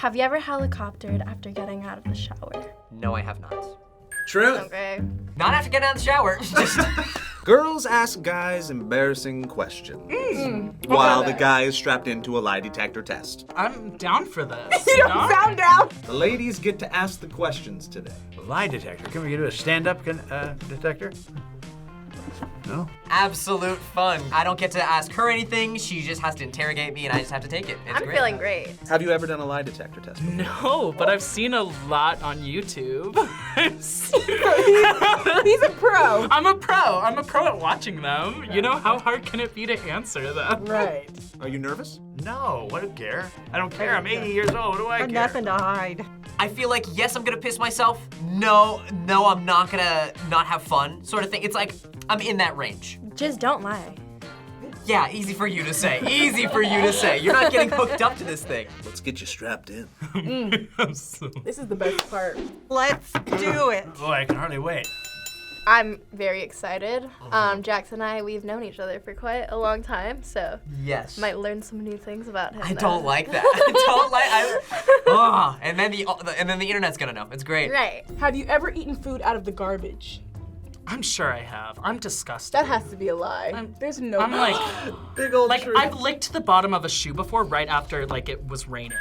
Have you ever helicoptered after getting out of the shower? No, I have not. Truth. Okay. Not after getting out of the shower. Just Girls ask guys embarrassing questions while the guy is strapped into a lie detector test. I'm down for this. You don't sound down. The ladies get to ask the questions today. Lie detector. Can we do a stand-up detector? No? absolute fun. I don't get to ask her anything. She just has to interrogate me, and I just have to take it. It's I'm great. feeling great. Have you ever done a lie detector test? No, but I've seen a lot on YouTube. He's a pro. I'm a pro. I'm a pro at watching them. You know, how hard can it be to answer them? Right. Are you nervous? No, I don't care. I don't care. I'm 80 years old. What do I care? Nothing to hide. I feel like, yes, I'm gonna piss myself. No, I'm not gonna not have fun, sort of thing. It's like, I'm in that range. Just don't lie. Yeah, easy for you to say. Easy for you to say. You're not getting hooked up to this thing. Let's get you strapped in. This is the best part. Let's do it. Oh, I can hardly wait. I'm very excited. Jax and I, we've known each other for quite a long time, so Yes. might learn some new things about him. I don't like that. I don't like. And then the internet's gonna know. It's great. Right. Have you ever eaten food out of the garbage? I'm sure I have. I'm disgusted. That has to be a lie. There's no. I'm like, Big old truth. I've licked the bottom of a shoe before right after like it was raining.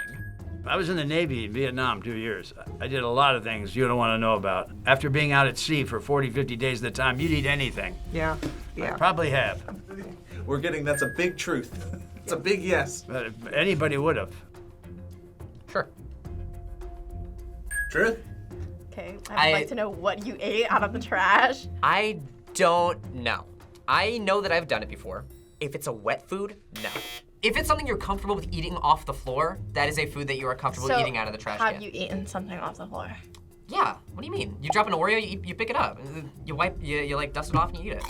I was in the Navy in Vietnam 2 years. I did a lot of things you don't want to know about. After being out at sea for 40, 50 days at a time, you'd eat anything. Yeah. I probably have. We're getting, that's a big truth. It's a big yes. But if anybody would have. Sure. Truth? Okay, I would like to know what you ate out of the trash. I don't know. I know that I've done it before. If it's a wet food, no. If it's something you're comfortable with eating off the floor, that is a food that you are comfortable So, eating out of the trash have can. you eaten something off the floor? Yeah. What do you mean? You drop an Oreo, you pick it up. You wipe, you like dust it off and you eat it.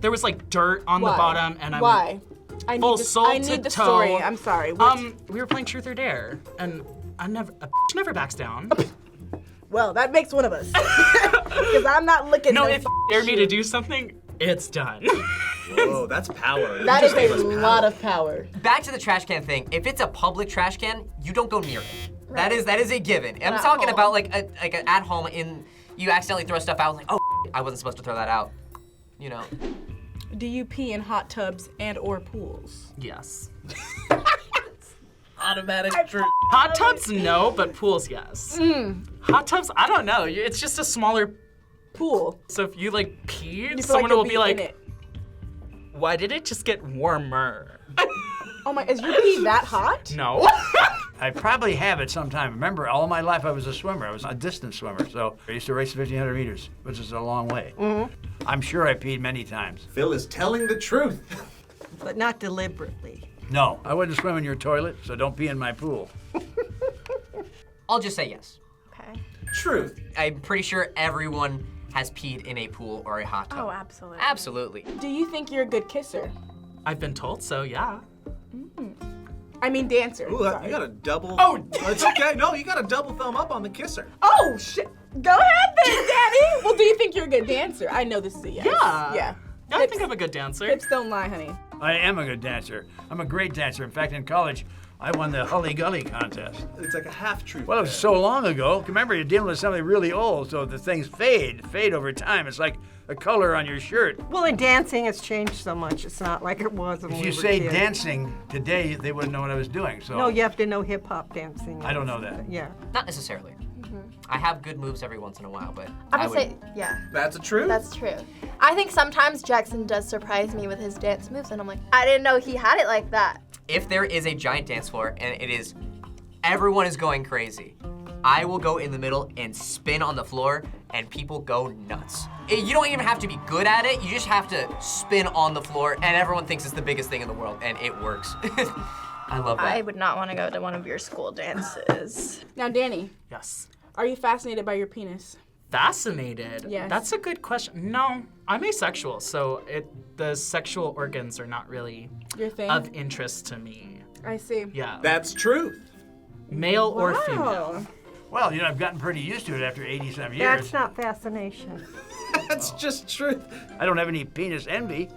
There was like dirt on Why? the bottom, and I Why? I need full the, soul I to need the toe. story. I'm sorry. We were playing Truth or Dare, and a never backs down. Well, that makes one of us. Because I'm not looking. No, at if you dare me to do something, it's done. Whoa, that's power. That You is just gave a us lot power. of power. Back to the trash can thing. If it's a public trash can, you don't go near it. Right. That is a given. I'm at talking home. about like a at home you accidentally throw stuff out like, oh, I wasn't supposed to throw that out. You know. Do you pee in hot tubs and/or pools? Yes. Automatic truth. Hot tubs, no, but pools, yes. Hot tubs, I don't know. It's just a smaller. Pool. So if you like peed, You feel someone you'll will be in like, it. "Why did it just get warmer?" Oh my, is your pee that hot? No. I probably have at some time. Remember, all my life I was a swimmer. I was a distance swimmer, so I used to race 1,500 meters, which is a long way. I'm sure I peed many times. Phil is telling the truth. But not deliberately. No, I wouldn't swim in your toilet, so don't pee in my pool. I'll just say yes. Okay. Truth. I'm pretty sure everyone has peed in a pool or a hot tub. Oh, absolutely. Absolutely. Do you think you're a good kisser? I've been told so, yeah. I mean dancer. Ooh, sorry. you got a double. Oh. It's okay. No, you got a double thumb up on the kisser. Oh shit! Go ahead then, Daddy. Well, do you think you're a good dancer? I know this is a yes. Yeah. Yeah. I think I'm a good dancer. Hips don't lie, honey. I am a good dancer. I'm a great dancer. In fact, in college, I won the Hully Gully contest. It's like a half truth. Well, it was so long ago. Remember, you're dealing with something really old, so the things fade over time. It's like the color on your shirt. Well, in dancing, it's changed so much. It's not like it was when If we you were say kids. dancing today, they wouldn't know what I was doing. So No, you have to know hip-hop dancing. I don't know that. Yeah. Not necessarily. I have good moves every once in a while, but I I would say, yeah, That's a truth? that's true. I think sometimes Jaxon does surprise me with his dance moves, and I'm like, I didn't know he had it like that. if there is a giant dance floor and everyone is going crazy, I will go in the middle and spin on the floor and people go nuts. You don't even have to be good at it, you just have to spin on the floor and everyone thinks it's the biggest thing in the world and it works. I love that. I would not want to go to one of your school dances. Now, Danny, Yes. are you fascinated by your penis? Fascinated? Yes. That's a good question. No, I'm asexual, so the sexual organs are not really Your thing? of interest to me. I see. Yeah. That's truth. Male or Wow. female. Well, you know, I've gotten pretty used to it after 80-some years. That's not fascination. That's just truth. I don't have any penis envy,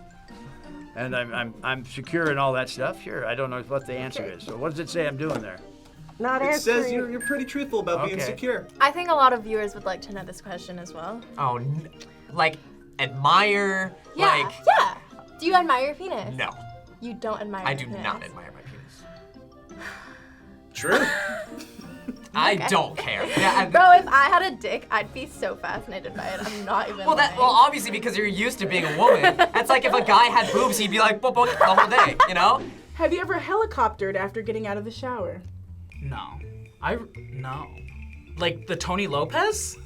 and I'm secure in all that stuff. Sure, I don't know what the answer is. So what does it say I'm doing there? Not It says answering. you're pretty truthful about being Okay. secure. I think a lot of viewers would like to know this question as well. Oh, like admire? Yeah, Like yeah. Do you admire your penis? no, You don't admire I your do penis. not admire my penis. True. I don't care. Yeah, Bro, if I had a dick, I'd be so fascinated by it. I'm not even well, lying. obviously because you're used to being a woman. That's like if a guy had boobs, he'd be like, boop, boop, the whole day, you know? Have you ever helicoptered after getting out of the shower? No. No. Like the Tony Lopez?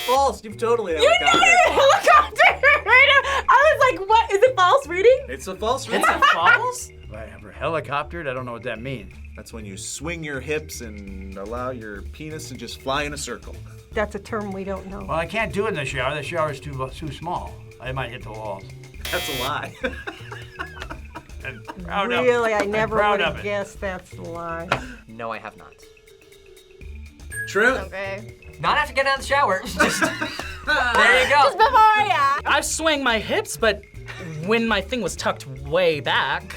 False. You've totally You got needed it. a helicopter right? I was like, what? Is it false reading? It's a false reading. It's a false? Have I ever helicoptered? I don't know what that means. That's when you swing your hips and allow your penis to just fly in a circle. That's a term we don't know. Well, I can't do it in the shower. The shower's too small. I might hit the walls. That's a lie. I'm proud of it. Really, I I'm never proud would of have it. guessed that's a lie. No, I have not. True. Okay. Not after getting out of the shower. Just there you go. Just before, yeah. I swing my hips, but when my thing was tucked way back,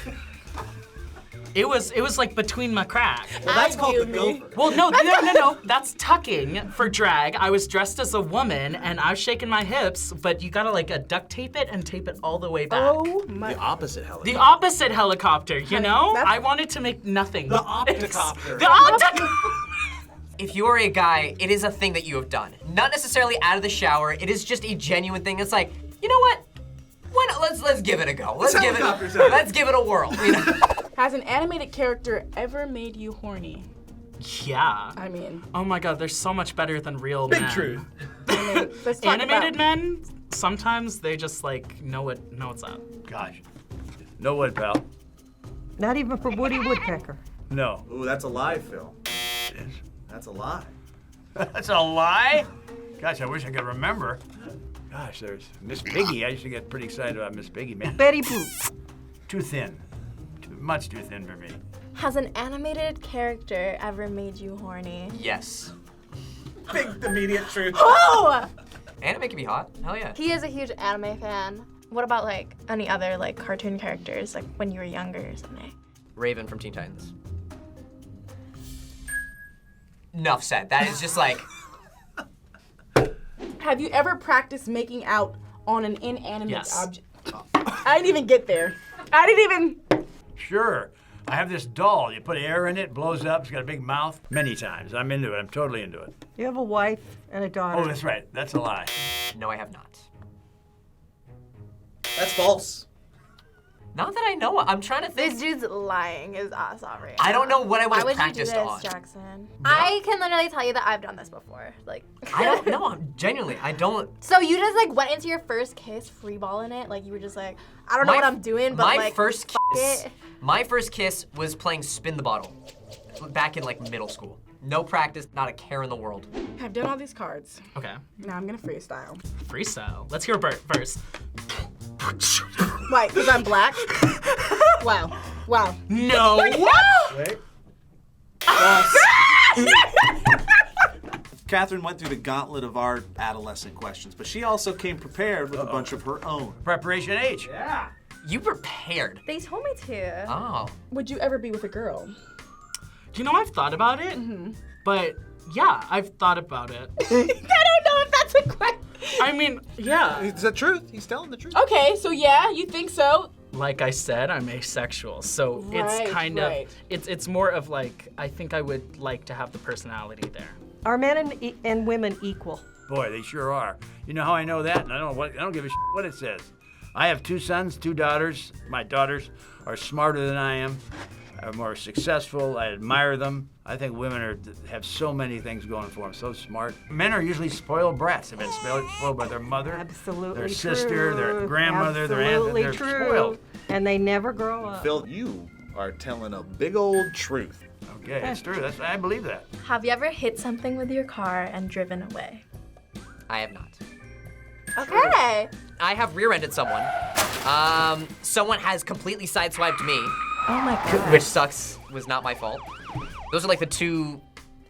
it was like between my crack. Well, that's called the gopher. Well, no. That's tucking for drag. I was dressed as a woman and I was shaking my hips, but you gotta like duct tape it and tape it all the way back. Oh my. The opposite helicopter. The opposite helicopter, you know? that's- I wanted to make nothing. The opticopter. The opticopter. If you are a guy, it is a thing that you have done. Not necessarily out of the shower. It is just a genuine thing. It's like, you know what? Why not? Let's give it a go. Let's give it a whirl. You know? Has an animated character ever made you horny? Yeah. I mean, Oh my god, they're so much better than real Big men. truth. let's talk Animated about, men, sometimes they just like know what's up. Gosh. No wood, pal. Not even for Woody Woodpecker. No. Ooh, that's a lie, Phil. That's a lie. That's a lie? Gosh, I wish I could remember. Gosh, there's Miss Piggy. I used to get pretty excited about Miss Piggy, man. Betty Boop. Too thin. Much too thin for me. Has an animated character ever made you horny? Yes. Big immediate truth. Oh! Anime can be hot. Hell yeah. He is a huge anime fan. What about like any other like cartoon characters, like when you were younger or something? Raven from Teen Titans. Enough said. That is just like, Have you ever practiced making out on an inanimate Yes. object? I didn't even get there. I didn't even. Sure. I have this doll. You put air in it, blows up, it's got a big mouth. Many times. I'm into it. I'm totally into it. You have a wife and a daughter. Oh, that's right. That's a lie. no, I have not. That's false. Not that I know. I'm trying to think. This dude's lying his ass off right I don't know what I would Why have would you do this, practiced on. Jackson? I can literally tell you that I've done this before. Like, I don't know. I'm genuinely. I don't. So you just like went into your first kiss freeballing it? Like you were just like, I don't know what I'm doing, but my like, first fuck kiss. it. My first kiss was playing Spin the Bottle, back in like middle school. No practice, not a care in the world. I've done all these cards. Okay. Now I'm gonna freestyle. Freestyle. Let's hear Bert first. Why? Because I'm black? Wow. Wow. No. Wait. False. Kathryn went through the gauntlet of our adolescent questions, but she also came prepared with a bunch of her own. Preparation H. Yeah. You prepared. They told me to. Oh. Would you ever be with a girl? Do you know I've thought about it? But yeah, I've thought about it. I don't know if that's a question. I mean, yeah. It's the truth. He's telling the truth. Okay, so yeah, you think so? Like I said, I'm asexual, so Right, it's kind right. of it's more of like I think I would like to have the personality there. Are men and women equal? Boy, they sure are. You know how I know that? And I don't give a shit what it says. I have 2 sons, 2 daughters. My daughters are smarter than I am, are more successful. I admire them. I think women have so many things going for them, so smart. Men are usually spoiled brats. They've been spoiled by their mother, Absolutely their true. sister, their grandmother, their aunt. Absolutely They're true. spoiled. And they never grow up. Phil, you are telling a big old truth. Okay, it's true. I believe that. Have you ever hit something with your car and driven away? I have not. Okay. I have rear-ended someone. Someone has completely sideswiped me, Oh my god. which sucks. Was not my fault. Those are like the 2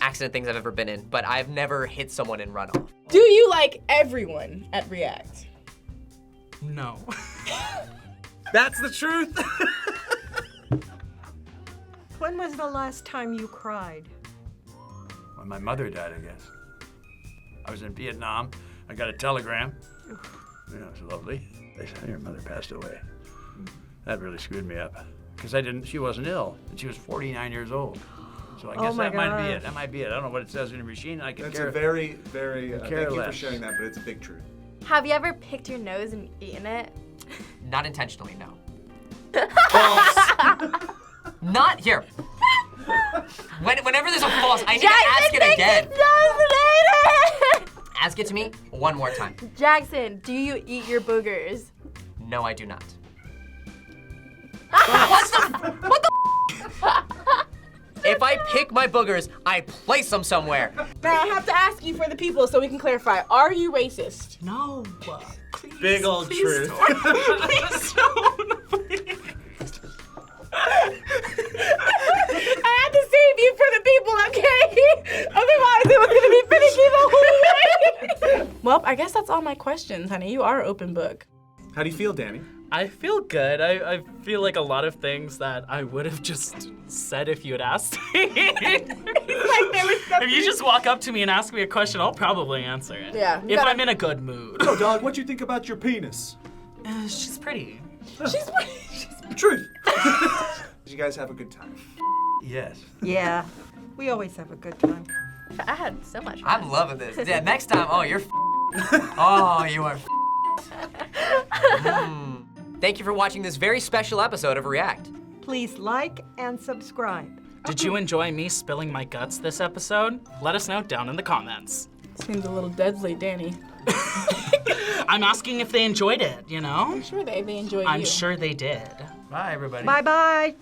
accident things I've ever been in, but I've never hit someone and run off. Do you like everyone at React? No. That's the truth. When was the last time you cried? when my mother died, I guess. I was in Vietnam. I got a telegram. You know, it was lovely. They said, your mother passed away. That really screwed me up. Because she wasn't ill, and she was 49 years old. So I guess my that might be gosh. it. That might be it. I don't know what it says in the machine. I can That's care. a very, very, care thank you for less. sharing that, but it's a big truth. Have you ever picked your nose and eaten it? Not intentionally, no. Not here. Whenever there's a false, I need to ask it again. Ask it to me one more time. Jaxon, do you eat your boogers? No, I do not. If I pick my boogers, I place them somewhere. Now I have to ask you for the people so we can clarify. Are you racist? No. Big old truth. Please don't. Please. I had to save you for the people, okay? Otherwise, it was gonna be finicky the whole way. Well, I guess that's all my questions, honey. You are open book. How do you feel, Dani? I feel good. I feel like a lot of things that I would have just said if you had asked me. If you just walk up to me and ask me a question, I'll probably answer it. Yeah, you If gotta- I'm in a good mood. So, dog, what you think about your penis? She's pretty. She's Truth. Did you guys have a good time? Yes. Yeah, we always have a good time. I had so much fun. I'm loving this. Yeah, next time, oh, you're oh, you are Thank you for watching this very special episode of React. Please like and subscribe. Did you enjoy me spilling my guts this episode? Let us know down in the comments. Seems a little deadly, Dani. I'm asking if they enjoyed it, you know? I'm sure they enjoy you. I'm sure they did. Bye, everybody. Bye-bye.